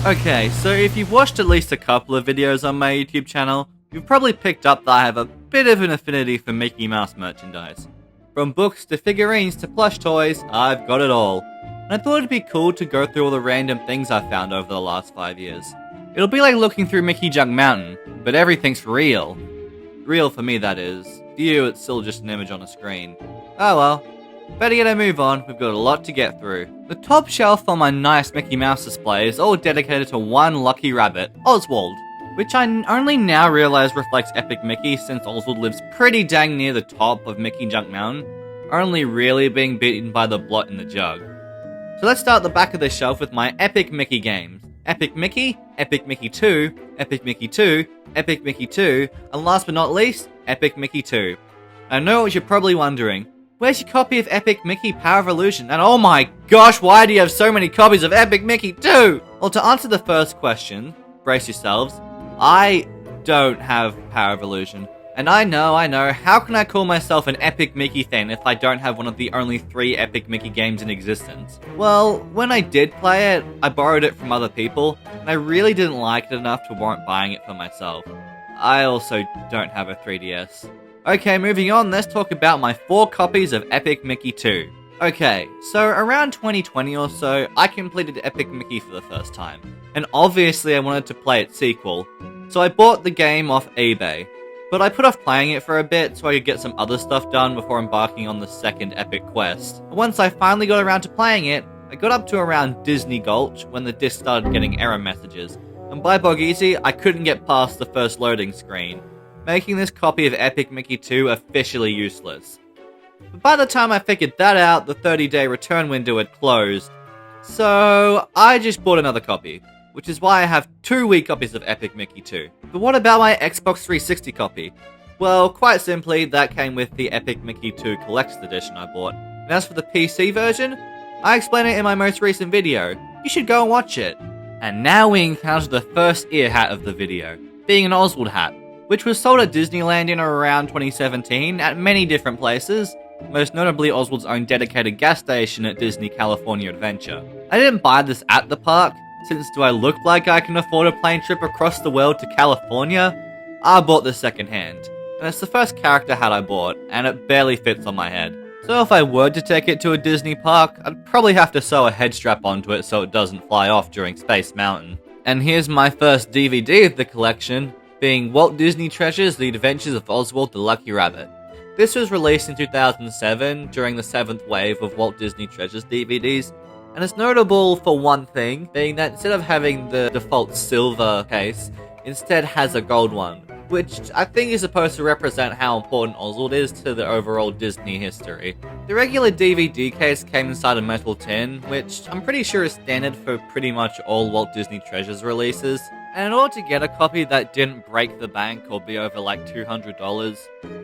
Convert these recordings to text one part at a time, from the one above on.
Okay, so if you've watched at least a couple of videos on my YouTube channel, you've probably picked up that I have a bit of an affinity for Mickey Mouse merchandise. From books to figurines to plush toys, I've got it all. And I thought it'd be cool to go through all the random things I've found over the last 5 years. It'll be like looking through MICKEYJUNK Mountain, but everything's real. Real for me, that is. To you, it's still just an image on a screen. Oh well. Better get a move on, we've got a lot to get through. The top shelf on my nice Mickey Mouse display is all dedicated to one lucky rabbit, Oswald, which I only now realize reflects Epic Mickey since Oswald lives pretty dang near the top of MICKEYJUNK Mountain, only really being beaten by the blot in the jug. So let's start at the back of the shelf with my Epic Mickey games. Epic Mickey, Epic Mickey 2, Epic Mickey 2, Epic Mickey 2, and last but not least, Epic Mickey 2. I know what you're probably wondering. Where's your copy of Epic Mickey Power of Illusion? And oh my gosh, why do you have so many copies of Epic Mickey 2? Well, to answer the first question, brace yourselves, I don't have Power of Illusion. And I know, how can I call myself an Epic Mickey fan if I don't have one of the only 3 Epic Mickey games in existence? Well, when I did play it, I borrowed it from other people, and I really didn't like it enough to warrant buying it for myself. I also don't have a 3DS. Okay, moving on, let's talk about my 4 copies of Epic Mickey 2. Okay, so around 2020 or so, I completed Epic Mickey for the first time. And obviously I wanted to play its sequel, so I bought the game off eBay. But I put off playing it for a bit so I could get some other stuff done before embarking on the second epic quest. And once I finally got around to playing it, I got up to around Disney Gulch when the disc started getting error messages. And by bog easy, I couldn't get past the first loading screen, making this copy of Epic Mickey 2 officially useless. But by the time I figured that out, the 30-day return window had closed. So I just bought another copy, which is why I have 2 Wii copies of Epic Mickey 2. But what about my Xbox 360 copy? Well, quite simply, that came with the Epic Mickey 2 Collector's Edition I bought. And as for the PC version, I explain it in my most recent video. You should go and watch it. And now we encounter the first ear hat of the video, being an Oswald hat, which was sold at Disneyland in around 2017 at many different places, most notably Oswald's own dedicated gas station at Disney California Adventure. I didn't buy this at the park, since do I look like I can afford a plane trip across the world to California? I bought this secondhand, and it's the first character hat I bought, and it barely fits on my head. So if I were to take it to a Disney park, I'd probably have to sew a head strap onto it so it doesn't fly off during Space Mountain. And here's my first DVD of the collection, being Walt Disney Treasures: The Adventures of Oswald the Lucky Rabbit. This was released in 2007 during the 7th wave of Walt Disney Treasures DVDs, and it's notable for one thing, being that instead of having the default silver case, instead has a gold one, which I think is supposed to represent how important Oswald is to the overall Disney history. The regular DVD case came inside a metal tin, which I'm pretty sure is standard for pretty much all Walt Disney Treasures releases. And in order to get a copy that didn't break the bank or be over like $200,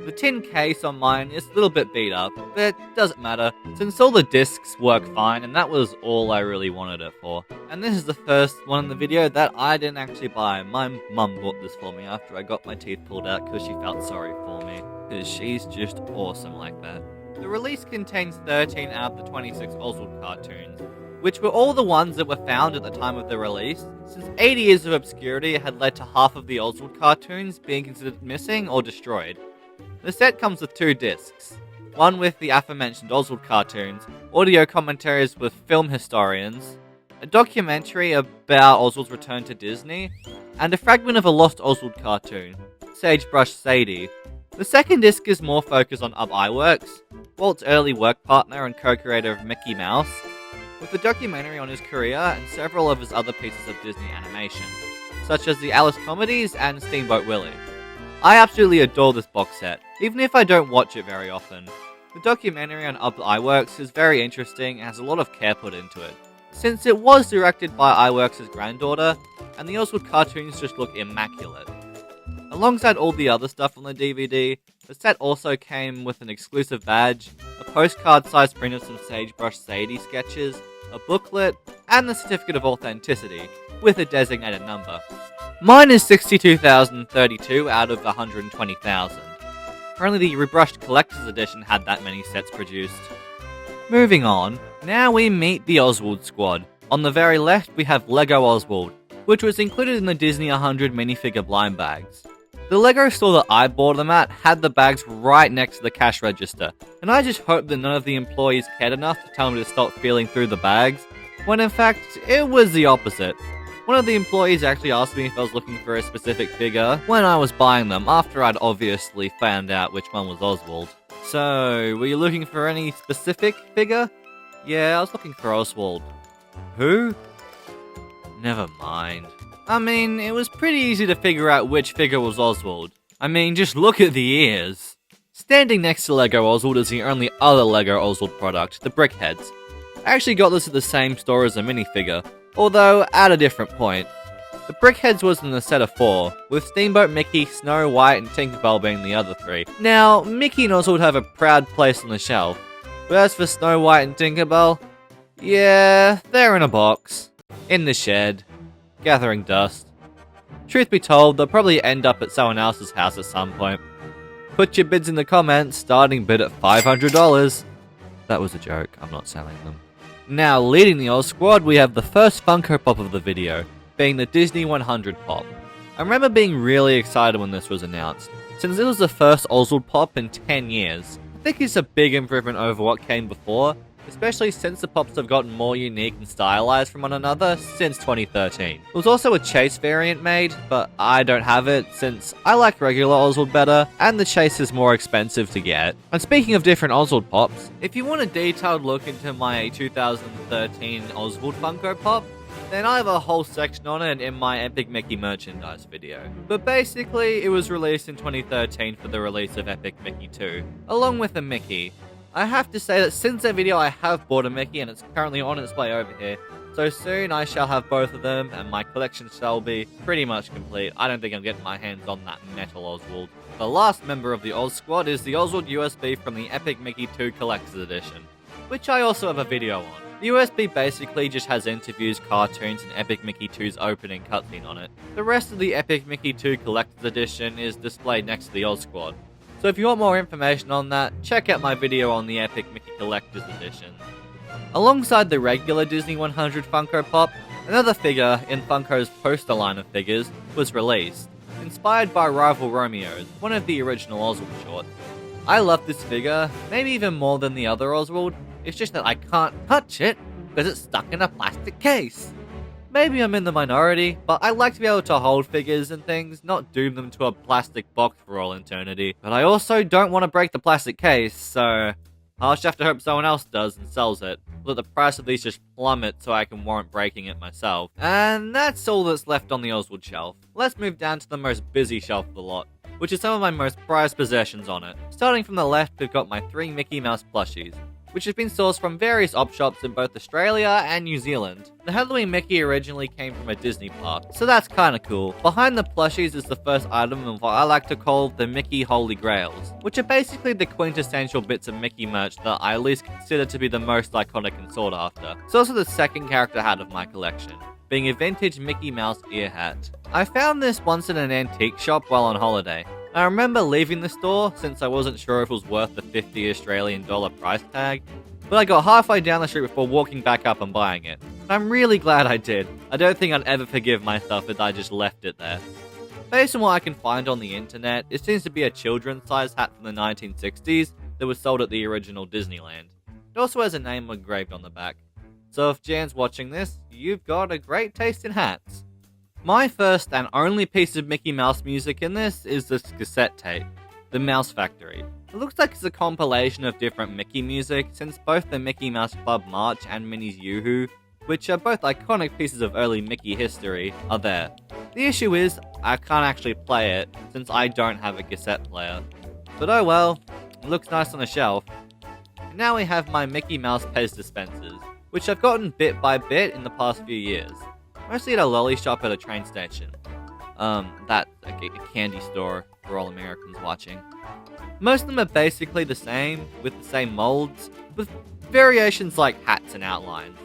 the tin case on mine is a little bit beat up, but it doesn't matter, since all the discs work fine and that was all I really wanted it for. And this is the first one in the video that I didn't actually buy. My mum bought this for me after I got my teeth pulled out because she felt sorry for me, because she's just awesome like that. The release contains 13 out of the 26 Oswald cartoons, which were all the ones that were found at the time of the release, since 80 years of obscurity had led to half of the Oswald cartoons being considered missing or destroyed. The set comes with 2 discs, one with the aforementioned Oswald cartoons, audio commentaries with film historians, a documentary about Oswald's return to Disney, and a fragment of a lost Oswald cartoon, Sagebrush Sadie. The second disc is more focused on Ub Iwerks, Walt's early work partner and co-creator of Mickey Mouse, with a documentary on his career and several of his other pieces of Disney animation, such as the Alice comedies and Steamboat Willie. I absolutely adore this box set, even if I don't watch it very often. The documentary on Ub Iwerks is very interesting and has a lot of care put into it, since it was directed by Iwerks' granddaughter, and the Oswald cartoons just look immaculate. Alongside all the other stuff on the DVD, the set also came with an exclusive badge, a postcard-sized print of some Sagebrush Sadie sketches, a booklet, and the certificate of authenticity, with a designated number. Mine is 62,032 out of 120,000. Only the rebrushed collector's edition had that many sets produced. Moving on, now we meet the Oswald squad. On the very left we have Lego Oswald, which was included in the Disney 100 minifigure blind bags. The LEGO store that I bought them at had the bags right next to the cash register, and I just hoped that none of the employees cared enough to tell me to stop feeling through the bags, when in fact, it was the opposite. One of the employees actually asked me if I was looking for a specific figure when I was buying them, after I'd obviously found out which one was Oswald. So, were you looking for any specific figure? Yeah, I was looking for Oswald. Who? Never mind. I mean, it was pretty easy to figure out which figure was Oswald. I mean, just look at the ears. Standing next to Lego Oswald is the only other Lego Oswald product, the Brickheads. I actually got this at the same store as a minifigure, although at a different point. The Brickheads was in a set of 4, with Steamboat Mickey, Snow White, and Tinkerbell being the other 3. Now, Mickey and Oswald have a proud place on the shelf, but as for Snow White and Tinkerbell, yeah, they're in a box, in the shed, gathering dust. Truth be told, they'll probably end up at someone else's house at some point. Put your bids in the comments, starting bid at $500. That was a joke, I'm not selling them. Now, leading the Oz Squad, we have the first Funko Pop of the video, being the Disney 100 Pop. I remember being really excited when this was announced, since it was the first Oswald Pop in 10 years. I think it's a big improvement over what came before, especially since the Pops have gotten more unique and stylized from one another since 2013. There was also a Chase variant made, but I don't have it since I like regular Oswald better, and the Chase is more expensive to get. And speaking of different Oswald Pops, if you want a detailed look into my 2013 Oswald Funko Pop, then I have a whole section on it in my Epic Mickey merchandise video. But basically, it was released in 2013 for the release of Epic Mickey 2, along with a Mickey. I have to say that since that video I have bought a Mickey and it's currently on its way over here, so soon I shall have both of them and my collection shall be pretty much complete. I don't think I'm getting my hands on that metal Oswald. The last member of the Oz Squad is the Oswald USB from the Epic Mickey 2 Collector's Edition, which I also have a video on. The USB basically just has interviews, cartoons, and Epic Mickey 2's opening cutscene on it. The rest of the Epic Mickey 2 Collector's Edition is displayed next to the Oz Squad. So if you want more information on that, check out my video on the Epic Mickey Collector's Edition. Alongside the regular Disney 100 Funko Pop, another figure in Funko's poster line of figures was released, inspired by Rival Romeo's, one of the original Oswald shorts. I love this figure, maybe even more than the other Oswald, it's just that I can't touch it because it's stuck in a plastic case. Maybe I'm in the minority, but I like to be able to hold figures and things, not doom them to a plastic box for all eternity. But I also don't want to break the plastic case, so I'll just have to hope someone else does and sells it. Let the price of these just plummet so I can warrant breaking it myself. And that's all that's left on the Oswald shelf. Let's move down to the most busy shelf of the lot, which is some of my most prized possessions on it. Starting from the left, we've got my 3 Mickey Mouse plushies, which have been sourced from various op shops in both Australia and New Zealand. The Halloween Mickey originally came from a Disney park, so that's kinda cool. Behind the plushies is the first item of what I like to call the Mickey Holy Grails, which are basically the quintessential bits of Mickey merch that I at least consider to be the most iconic and sought after. It's also the second character hat of my collection, being a vintage Mickey Mouse ear hat. I found this once in an antique shop while on holiday. I remember leaving the store since I wasn't sure if it was worth the $50 Australian price tag, but I got halfway down the street before walking back up and buying it. I'm really glad I did. I don't think I'd ever forgive myself if I just left it there. Based on what I can find on the internet, it seems to be a children's size hat from the 1960s that was sold at the original Disneyland. It also has a name engraved on the back. So if Jan's watching this, you've got a great taste in hats. My first and only piece of Mickey Mouse music in this is this cassette tape, The Mouse Factory. It looks like it's a compilation of different Mickey music, since both the Mickey Mouse Club March and Minnie's Yoo-Hoo, which are both iconic pieces of early Mickey history, are there. The issue is, I can't actually play it, since I don't have a cassette player. But oh well, it looks nice on a shelf. And now we have my Mickey Mouse Pez dispensers, which I've gotten bit by bit in the past few years. Mostly at a lolly shop at a train station. That's a candy store for all Americans watching. Most of them are basically the same, with the same molds, with variations like hats and outlines.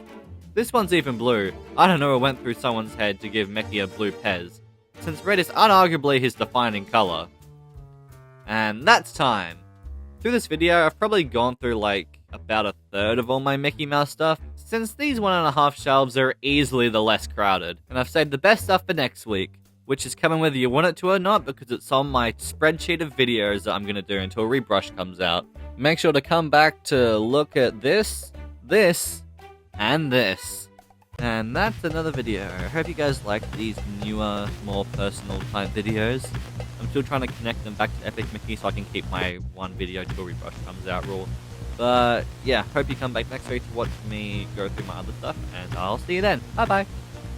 This one's even blue. I don't know what went through someone's head to give Mickey a blue Pez, since red is unarguably his defining color. And that's time. Through this video, I've probably gone through like about a third of all my Mickey Mouse stuff, since these 1.5 shelves are easily the less crowded. And I've saved the best stuff for next week, which is coming whether you want it to or not, because it's on my spreadsheet of videos that I'm going to do until Rebrush comes out. Make sure to come back to look at this, and this. And that's another video. I hope you guys like these newer, more personal type videos. I'm still trying to connect them back to Epic Mickey so I can keep my one video till Rebrush comes out rule. But yeah, hope you come back next week to watch me go through my other stuff, and I'll see you then. Bye bye.